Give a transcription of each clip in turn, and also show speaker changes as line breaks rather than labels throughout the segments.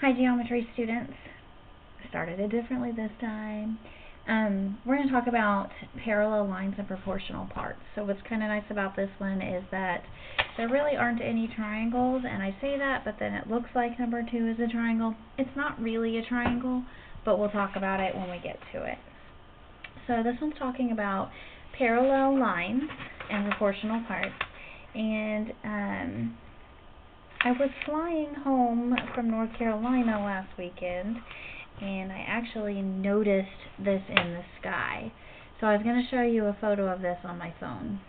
Hi, geometry students. Started it differently this time. We're going to talk about parallel lines and proportional parts. So what's kind of nice about this one is that there really aren't any triangles, and I say that, but then it looks like number 2 is a triangle. It's not really a triangle, but we'll talk about it when we get to it. So this one's talking about parallel lines and proportional parts. And I was flying home from North Carolina last weekend, and I actually noticed this in the sky. So I was going to show you a photo of this on my phone.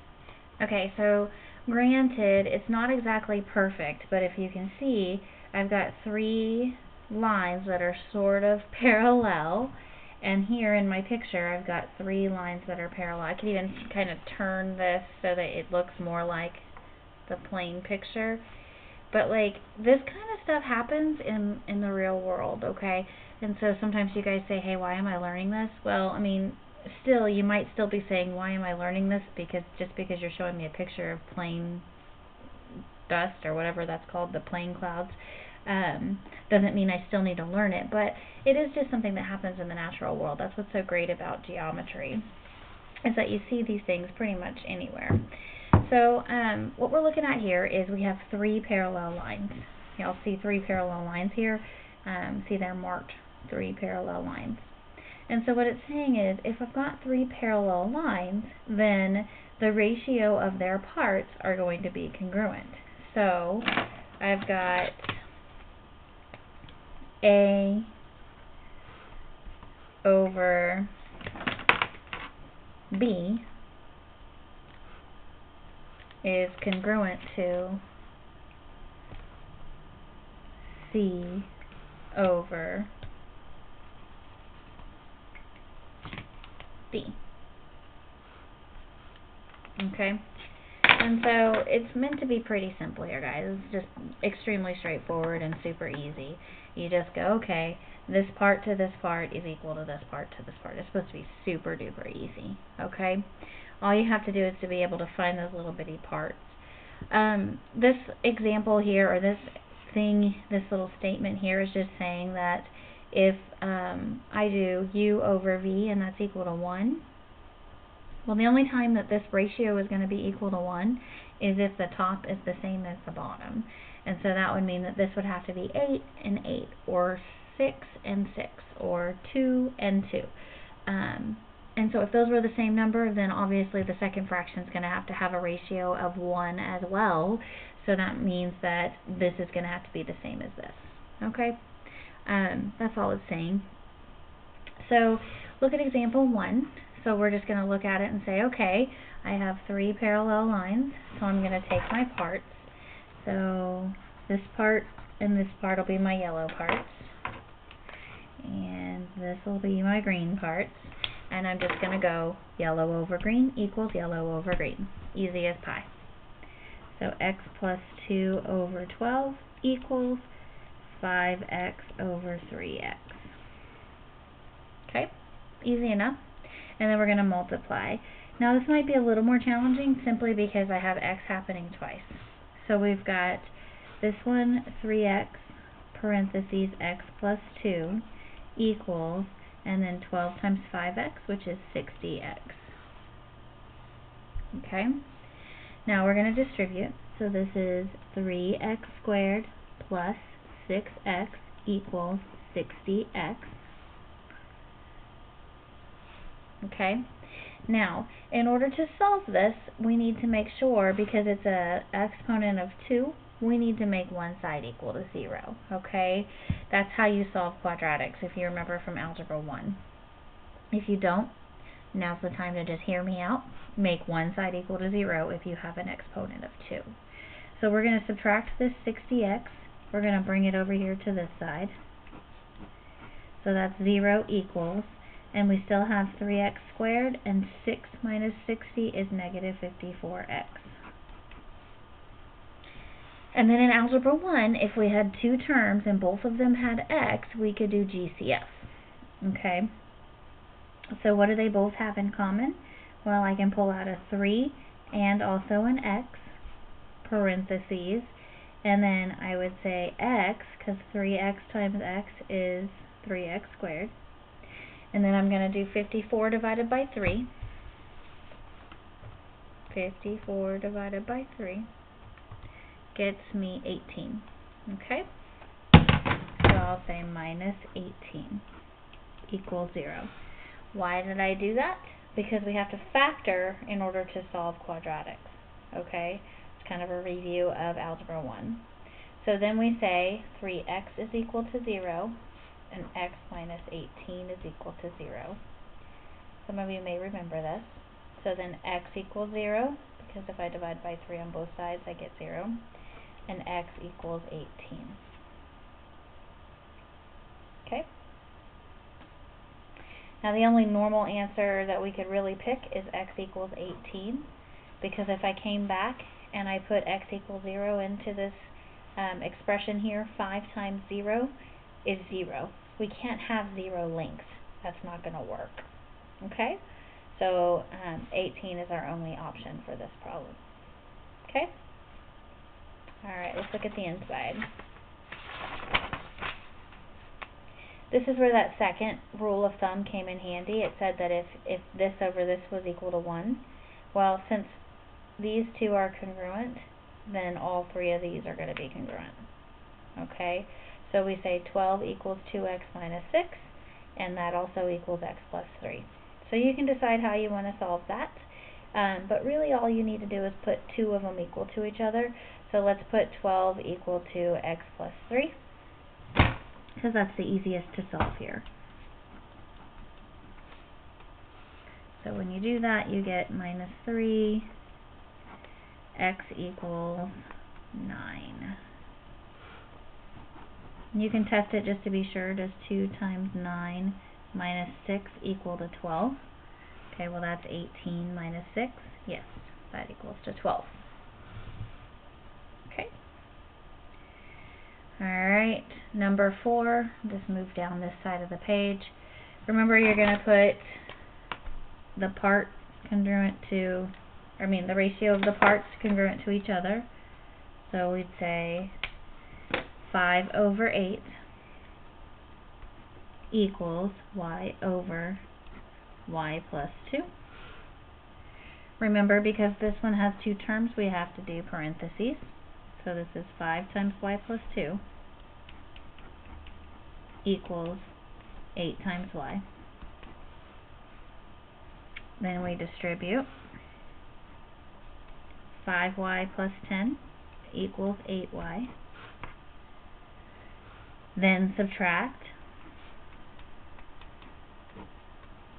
Okay, so granted, it's not exactly perfect, but if you can see, I've got 3 lines that are sort of parallel, and here in my picture, I've got 3 lines that are parallel. I could even kind of turn this so that it looks more like the plain picture. But like, this kind of stuff happens in the real world, okay? And so sometimes you guys say, hey, why am I learning this? Well, I mean, still, you might still be saying, why am I learning this? Because just because you're showing me a picture of plain dust or whatever that's called, the plain clouds, doesn't mean I still need to learn it. But it is just something that happens in the natural world. That's what's so great about geometry, is that you see these things pretty much anywhere. So what we're looking at here is we have 3 parallel lines. You'll see 3 parallel lines here. See, they're marked 3 parallel lines. And so what it's saying is, if I've got 3 parallel lines, then the ratio of their parts are going to be congruent. So I've got A over B is congruent to C over B. Okay? And so it's meant to be pretty simple here, guys. It's just extremely straightforward and super easy. You just go, okay, this part to this part is equal to this part to this part. It's supposed to be super duper easy, okay? All you have to do is to be able to find those little bitty parts. This example here, or this little statement here, is just saying that if I do U over V and that's equal to 1, well, the only time that this ratio is going to be equal to 1 is if the top is the same as the bottom. And so that would mean that this would have to be 8 and 8, or 6 and 6, or 2 and 2. And so if those were the same number, then obviously the second fraction is going to have a ratio of 1 as well. So that means that this is going to have to be the same as this. Okay? That's all it's saying. So look at example 1. So we're just going to look at it and say, okay, I have 3 parallel lines, so I'm going to take my parts. So this part and this part will be my yellow parts, and this will be my green parts, and I'm just going to go yellow over green equals yellow over green. Easy as pie. So x plus 2 over 12 equals 5x over 3x. Okay, easy enough. And then we're going to multiply. Now this might be a little more challenging simply because I have x happening twice. So we've got this one, 3x, parentheses, x plus 2, equals, and then 12 times 5x, which is 60x. Okay? Now we're going to distribute. So this is 3x squared plus 6x equals 60x. Okay, now in order to solve this, we need to make sure, because it's an exponent of 2, we need to make one side equal to 0. Okay, that's how you solve quadratics, if you remember from Algebra 1. If you don't, now's the time to just hear me out. Make one side equal to 0 if you have an exponent of 2. So we're going to subtract this 60x. We're going to bring it over here to this side. So that's 0 equals, and we still have 3x squared, and 6 minus 60 is negative 54x. And then in Algebra 1, if we had 2 terms and both of them had x, we could do GCF. Okay? So what do they both have in common? Well, I can pull out a 3 and also an x, parentheses, And then I would say x, because 3x times x is 3x squared. And then I'm going to do 54 divided by 3. 54 divided by 3 gets me 18. Okay? So I'll say minus 18 equals 0. Why did I do that? Because we have to factor in order to solve quadratics. Okay? It's kind of a review of Algebra 1. So then we say 3x is equal to 0, and x minus 18 is equal to 0. Some of you may remember this. So then x equals 0, because if I divide by 3 on both sides, I get 0, and x equals 18. Okay? Now the only normal answer that we could really pick is x equals 18, because if I came back and I put x equals 0 into this expression here, 5 times 0 is 0. We can't have 0 length. That's not going to work. Okay? So 18 is our only option for this problem. Okay? Alright, let's look at the inside. This is where that second rule of thumb came in handy. It said that if this over this was equal to 1, well, since these two are congruent, then all three of these are going to be congruent. Okay? So we say 12 equals 2x minus 6, and that also equals x plus 3. So you can decide how you want to solve that, but really all you need to do is put two of them equal to each other. So let's put 12 equal to x plus 3, because that's the easiest to solve here. So when you do that, you get minus 3, x equals 9. You can test it just to be sure. Does 2 times 9 minus 6 equal to 12? Okay, well that's 18 minus 6. Yes, that equals to 12. Okay. Alright, number 4. Just move down this side of the page. Remember, you're going to put the part congruent to, the ratio of the parts congruent to each other. So we'd say 5 over 8 equals y over y plus 2. Remember, because this one has two terms, we have to do parentheses. So this is 5 times y plus 2 equals 8 times y. Then we distribute. 5y plus 10 equals 8y. Then subtract.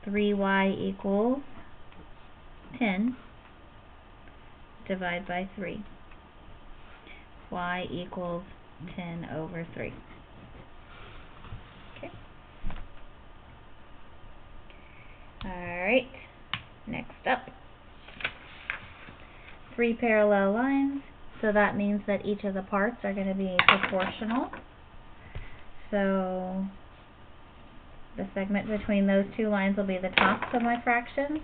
3y equals 10. Divide by 3. Y equals 10 over 3. Okay. Alright. Next up. 3 parallel lines. So that means that each of the parts are going to be proportional. So the segment between those two lines will be the tops of my fractions,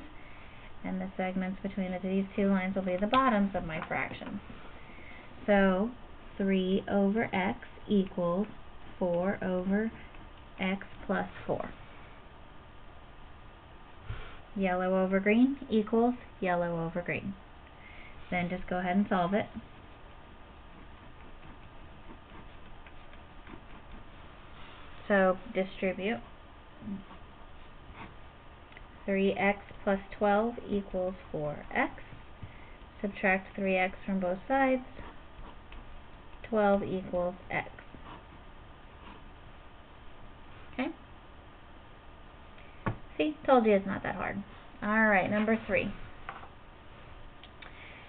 and the segments between these two lines will be the bottoms of my fractions. So 3 over x equals 4 over x plus 4. Yellow over green equals yellow over green. Then just go ahead and solve it. So distribute. 3x plus 12 equals 4x. Subtract 3x from both sides. 12 equals x. Okay? See? Told you it's not that hard. Alright, number 3.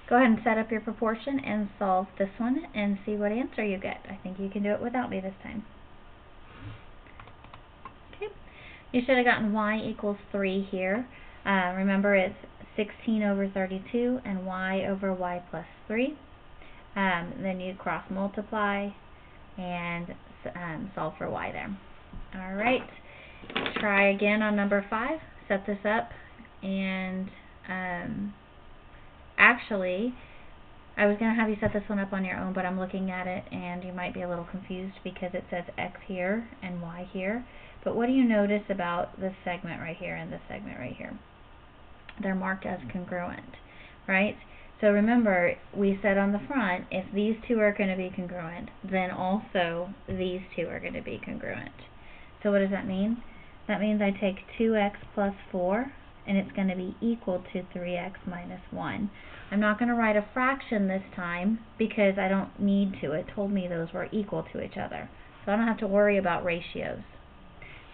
Go ahead and set up your proportion and solve this one and see what answer you get. I think you can do it without me this time. Okay. You should have gotten y equals 3 here. Remember, it's 16 over 32 and y over y plus 3. Then you cross multiply and solve for y there. Alright. Try again on number 5. Set this up and actually I was going to have you set this one up on your own, but I'm looking at it and you might be a little confused because it says x here and y here. But what do you notice about this segment right here and this segment right here? They're marked as congruent, right? So remember, we said on the front, if these two are going to be congruent, then also these two are going to be congruent. So what does that mean? That means I take 2x plus 4, and it's going to be equal to 3x minus 1. I'm not going to write a fraction this time because I don't need to. It told me those were equal to each other. So I don't have to worry about ratios.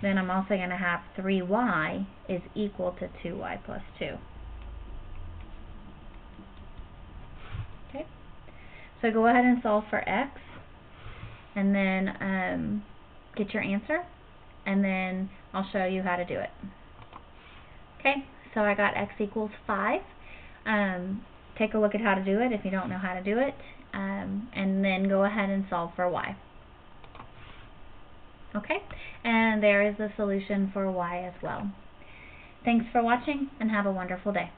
Then I'm also going to have 3y is equal to 2y plus 2. Okay, so go ahead and solve for x, and then get your answer, and then I'll show you how to do it. Okay, so I got x equals 5. Take a look at how to do it if you don't know how to do it, and then go ahead and solve for y. Okay, and there is the solution for y as well. Thanks for watching, and have a wonderful day.